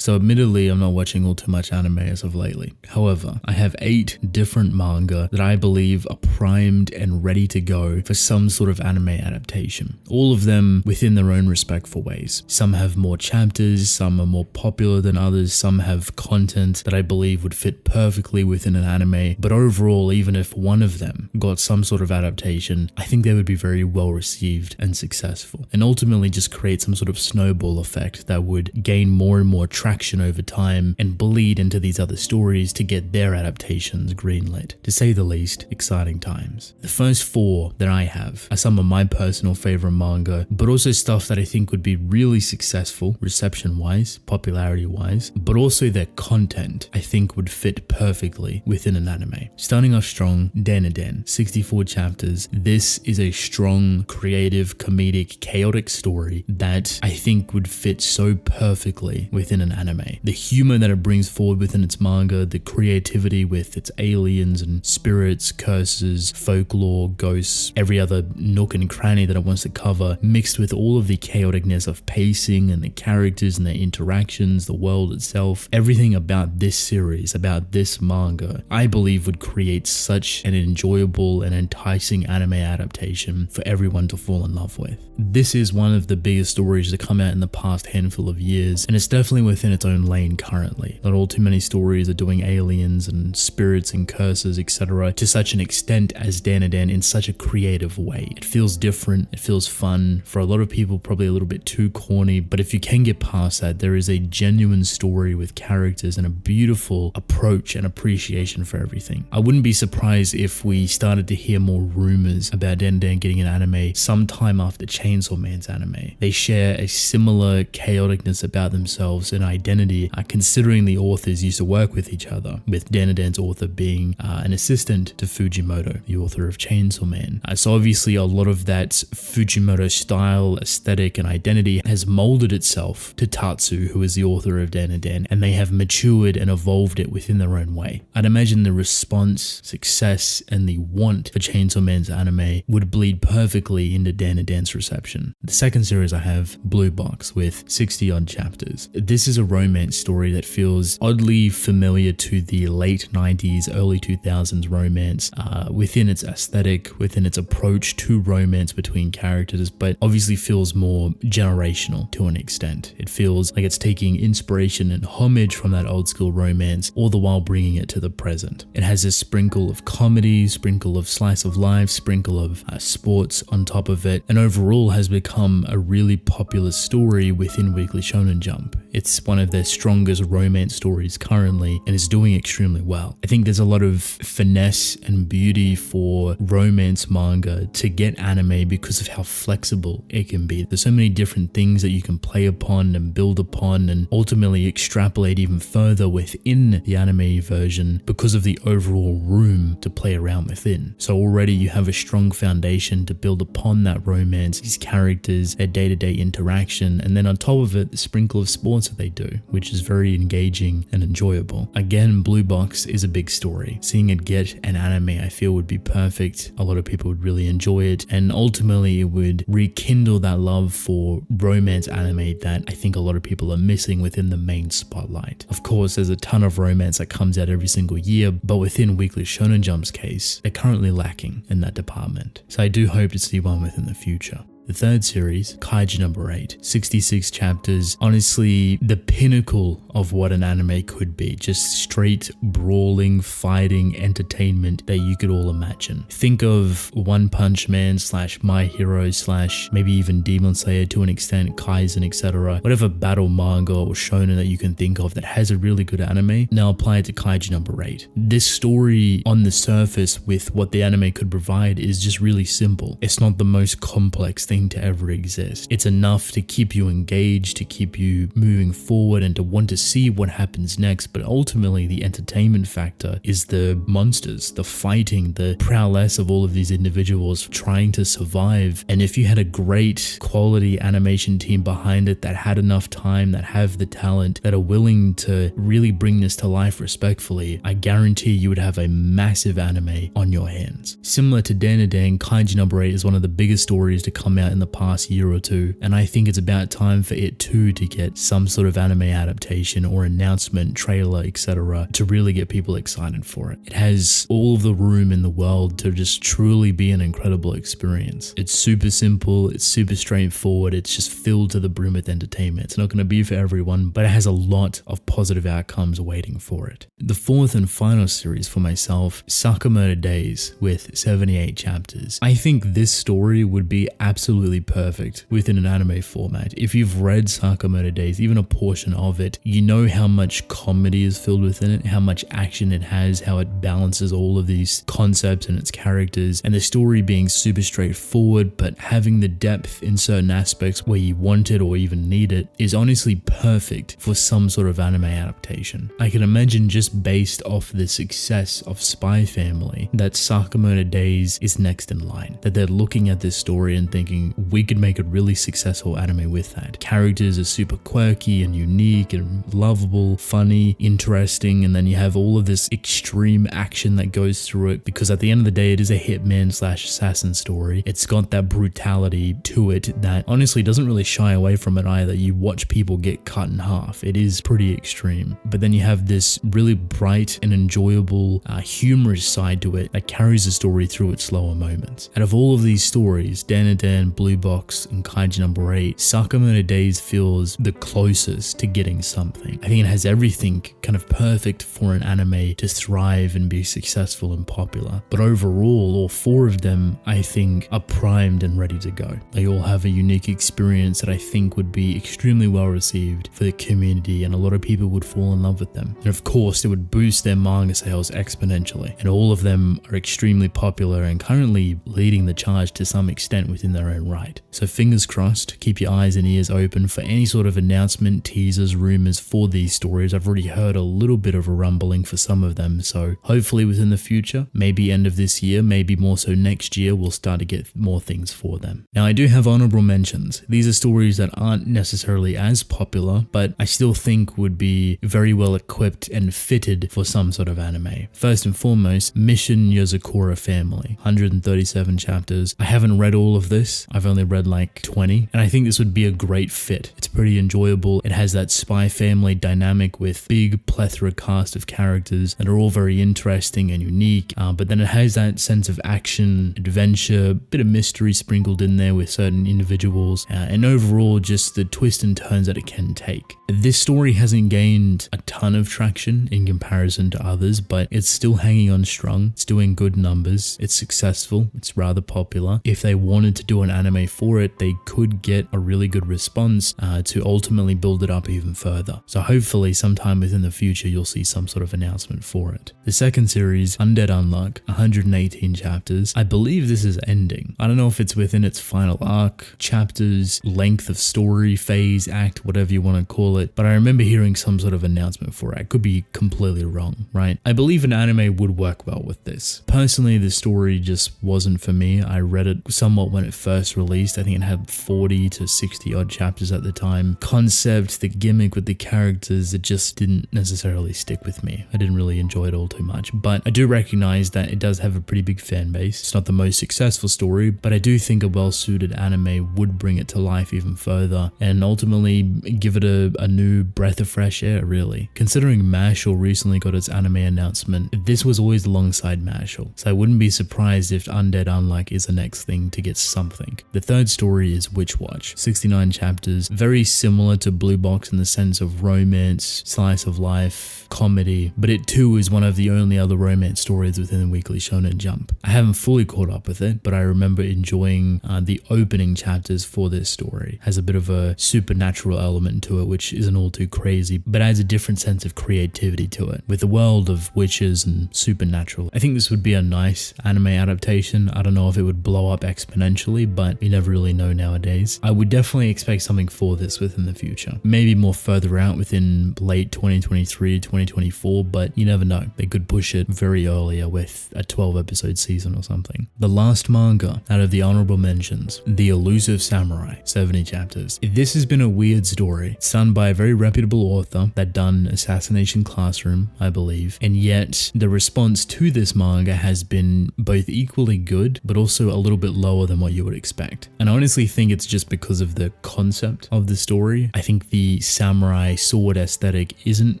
So admittedly, I'm not watching all too much anime as of lately. However, I have 8 different manga that I believe are primed and ready to go for some sort of anime adaptation. All of them within their own respectful ways. Some have more chapters, some are more popular than others, some have content that I believe would fit perfectly within an anime, but overall, even if one of them got some sort of adaptation, I think they would be very well received and successful, and ultimately just create some sort of snowball effect that would gain more and more traction over time and bleed into these other stories to get their adaptations greenlit. To say the least, exciting times. The first 4 that I have are some of my personal favorite manga, but also stuff that I think would be really successful reception-wise, popularity-wise, but also their content I think would fit perfectly within an anime. Starting off strong, Den, 64 chapters. This is a strong, creative, comedic, chaotic story that I think would fit so perfectly within an anime. The humor that it brings forward within its manga, the creativity with its aliens and spirits, curses, folklore, ghosts, every other nook and cranny that it wants to cover, mixed with all of the chaoticness of pacing and the characters and their interactions, the world itself, everything about this series, about this manga, I believe would create such an enjoyable and enticing anime adaptation for everyone to fall in love with. This is one of the biggest stories to come out in the past handful of years, and it's definitely within its own lane currently. Not all too many stories are doing aliens and spirits and curses, etc. to such an extent as Den in such a creative way. It feels different, it feels fun, for a lot of people probably a little bit too corny, but if you can get past that, there is a genuine story with characters and a beautiful approach and appreciation for everything. I wouldn't be surprised if we started to hear more rumors about Den getting an anime sometime after Chainsaw Man's anime. They share a similar chaoticness about themselves and identity, considering the authors used to work with each other, with Den's author being an assistant to Fujimoto, the author of Chainsaw Man. So obviously a lot of that Fujimoto style, aesthetic, and identity has molded itself to Tatsu, who is the author of Den, and they have matured and evolved it within their own way. I'd imagine the response, success, and the want for Chainsaw Man's anime would bleed perfectly into Den's reception. The second series I have, Blue Box, with 60 odd chapters. This is a romance story that feels oddly familiar to the late 90s, early 2000s romance, within its aesthetic, within its approach to romance between characters, but obviously feels more generational to an extent. It feels like it's taking inspiration and homage from that old school romance, all the while bringing it to the present. It has a sprinkle of comedy, sprinkle of slice of life, sprinkle of sports on top of it, and overall has become a really popular story within Weekly Shonen Jump. It's one of their strongest romance stories currently and is doing extremely well. I think there's a lot of finesse and beauty for romance manga to get anime because of how flexible it can be. There's so many different things that you can play upon and build upon and ultimately extrapolate even further within the anime version because of the overall room to play around within. So already you have a strong foundation to build upon that romance, these characters, their day-to-day interaction, and then on top of it, the sprinkle of sports that they do, which is very engaging and enjoyable. Again, Blue Box is a big story. Seeing it get an anime I feel would be perfect. A lot of people would really enjoy it, and ultimately it would rekindle that love for romance anime that I think a lot of people are missing within the main spotlight. Of course, there's a ton of romance that comes out every single year, but within Weekly Shonen Jump's case, they're currently lacking in that department. So I do hope to see one within the future. The third series, Kaiju number 8, 66 chapters, honestly the pinnacle of what an anime could be, just straight brawling, fighting, entertainment that you could all imagine. Think of One Punch Man / My Hero / maybe even Demon Slayer to an extent, Kaizen, etc. Whatever battle manga or shonen that you can think of that has a really good anime, now apply it to Kaiju number 8. This story on the surface with what the anime could provide is just really simple. It's not the most complex thing to ever exist. It's enough to keep you engaged, to keep you moving forward and to want to see what happens next, but ultimately the entertainment factor is the monsters, the fighting, the prowess of all of these individuals trying to survive. And if you had a great quality animation team behind it that had enough time, that have the talent, that are willing to really bring this to life respectfully, I guarantee you would have a massive anime on your hands. Similar to Dan, Kaiju number 8 is one of the biggest stories to come out in the past year or two, and I think it's about time for it too to get some sort of anime adaptation or announcement, trailer, etc. to really get people excited for it. It has all of the room in the world to just truly be an incredible experience. It's super simple, it's super straightforward, it's just filled to the brim with entertainment. It's not going to be for everyone, but it has a lot of positive outcomes waiting for it. The fourth and final series for myself, Sakamoto Days, with 78 chapters. I think this story would be absolutely perfect within an anime format. If you've read Sakamoto Days, even a portion of it, you know how much comedy is filled within it, how much action it has, how it balances all of these concepts and its characters, and the story being super straightforward, but having the depth in certain aspects where you want it or even need it is honestly perfect for some sort of anime adaptation. I can imagine, just based off the success of Spy Family, that Sakamoto Days is next in line, that they're looking at this story and thinking we could make a really successful anime with that. Characters are super quirky and unique and lovable, funny, interesting, and then you have all of this extreme action that goes through it, because at the end of the day it is a hitman / assassin story. It's got that brutality to it that honestly doesn't really shy away from it either. You watch people get cut in half. It is pretty extreme, but then you have this really bright and enjoyable humorous side to it that carries the story through its slower moments. Out of all of these stories, Dan, Blue Box, and Kaiju number 8, Sakamoto Days feels the closest to getting something. I think it has everything kind of perfect for an anime to thrive and be successful and popular. But overall, all four of them, I think, are primed and ready to go. They all have a unique experience that I think would be extremely well received for the community, and a lot of people would fall in love with them. And of course, it would boost their manga sales exponentially. And all of them are extremely popular and currently leading the charge to some extent within their own right. So fingers crossed, keep your eyes and ears open for any sort of announcement, teasers, rumors for these stories. I've already heard a little bit of a rumbling for some of them, so hopefully within the future, maybe end of this year, maybe more so next year, we'll start to get more things for them. Now I do have honorable mentions. These are stories that aren't necessarily as popular, but I still think would be very well equipped and fitted for some sort of anime. First and foremost, Mission Yozakura Family, 137 chapters. I haven't read all of this. I've only read like 20, and I think this would be a great fit. It's pretty enjoyable. It has that Spy Family dynamic with big plethora cast of characters that are all very interesting and unique, but then it has that sense of action, adventure, bit of mystery sprinkled in there with certain individuals, and overall just the twists and turns that it can take. This story hasn't gained a ton of traction in comparison to others, but it's still hanging on strong. It's doing good numbers. It's successful. It's rather popular. If they wanted to do an anime for it, they could get a really good response to ultimately build it up even further. So hopefully sometime within the future you'll see some sort of announcement for it. The second series, Undead Unluck, 118 chapters. I believe this is ending. I don't know if it's within its final arc, chapters, length of story, phase, act, whatever you want to call it, but I remember hearing some sort of announcement for it. I could be completely wrong, right? I believe an anime would work well with this. Personally, the story just wasn't for me. I read it somewhat when it first released. I think it had 40 to 60 odd chapters at the time. Concept, the gimmick with the characters, it just didn't necessarily stick with me. I didn't really enjoy it all too much, but I do recognize that it does have a pretty big fan base. It's not the most successful story, but I do think a well-suited anime would bring it to life even further and ultimately give it a new breath of fresh air, really. Considering Mashal recently got its anime announcement, this was always alongside Mashal, so I wouldn't be surprised if Undead Unluck is the next thing to get something. The third story is Witch Watch, 69 chapters, very similar to Blue Box in the sense of romance, slice of life, comedy, but it too is one of the only other romance stories within the Weekly Shonen Jump. I haven't fully caught up with it, but I remember enjoying the opening chapters for this story. It has a bit of a supernatural element to it, which isn't all too crazy, but adds a different sense of creativity to it. With the world of witches and supernatural, I think this would be a nice anime adaptation. I don't know if it would blow up exponentially, but you never really know nowadays. I would definitely expect something for this within the future. Maybe more further out within late 2023, 2024, but you never know. They could push it very earlier with a 12 episode season or something. The last manga out of the honorable mentions, The Elusive Samurai, 70 chapters. This has been a weird story. It's done by a very reputable author that done Assassination Classroom, I believe, and yet the response to this manga has been both equally good but also a little bit lower than what you would expect. expect. And I honestly think it's just because of the concept of the story. I think the samurai sword aesthetic isn't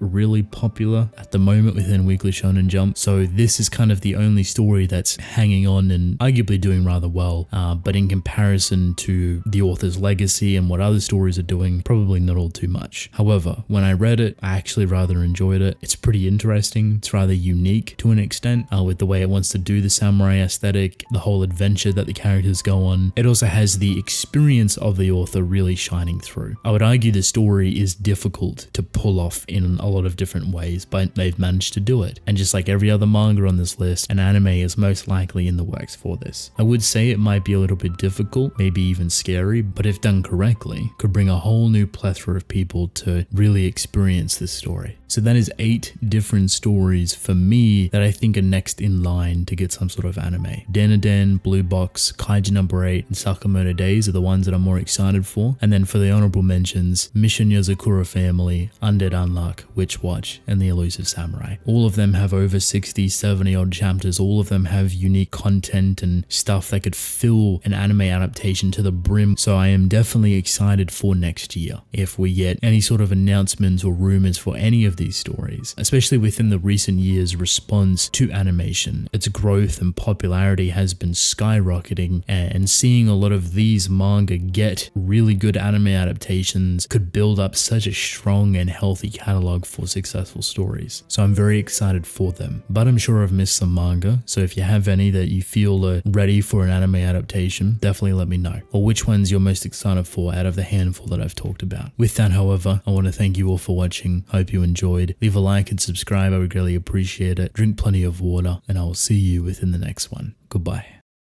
really popular at the moment within Weekly Shonen Jump, so this is kind of the only story that's hanging on and arguably doing rather well, but in comparison to the author's legacy and what other stories are doing, probably not all too much. However, when I read it, I actually rather enjoyed it. It's pretty interesting. It's rather unique to an extent, with the way it wants to do the samurai aesthetic, the whole adventure that the characters go on. It also has the experience of the author really shining through. I would argue the story is difficult to pull off in a lot of different ways, but they've managed to do it. And just like every other manga on this list, an anime is most likely in the works for this. I would say it might be a little bit difficult, maybe even scary, but if done correctly, could bring a whole new plethora of people to really experience this story. So that is 8 different stories for me that I think are next in line to get some sort of anime. Den, Blue Box, Kaiju Number 8, and Sakamoto Days are the ones that I'm more excited for. And then for the honorable mentions, Mission Yozakura Family, Undead Unluck, Witch Watch, and The Elusive Samurai. All of them have over 60, 70 odd chapters. All of them have unique content and stuff that could fill an anime adaptation to the brim. So I am definitely excited for next year if we get any sort of announcements or rumors for any of these stories, especially within the recent years' response to animation. Its growth and popularity has been skyrocketing, and seeing a lot of these manga get really good anime adaptations could build up such a strong and healthy catalog for successful stories. So I'm very excited for them, but I'm sure I've missed some manga, so if you have any that you feel are ready for an anime adaptation, definitely let me know, or which ones you're most excited for out of the handful that I've talked about. With that, however, I want to thank you all for watching. Hope you enjoyed. Leave a like and subscribe, I would really appreciate it. Drink plenty of water, and I will see you within the next one. Goodbye.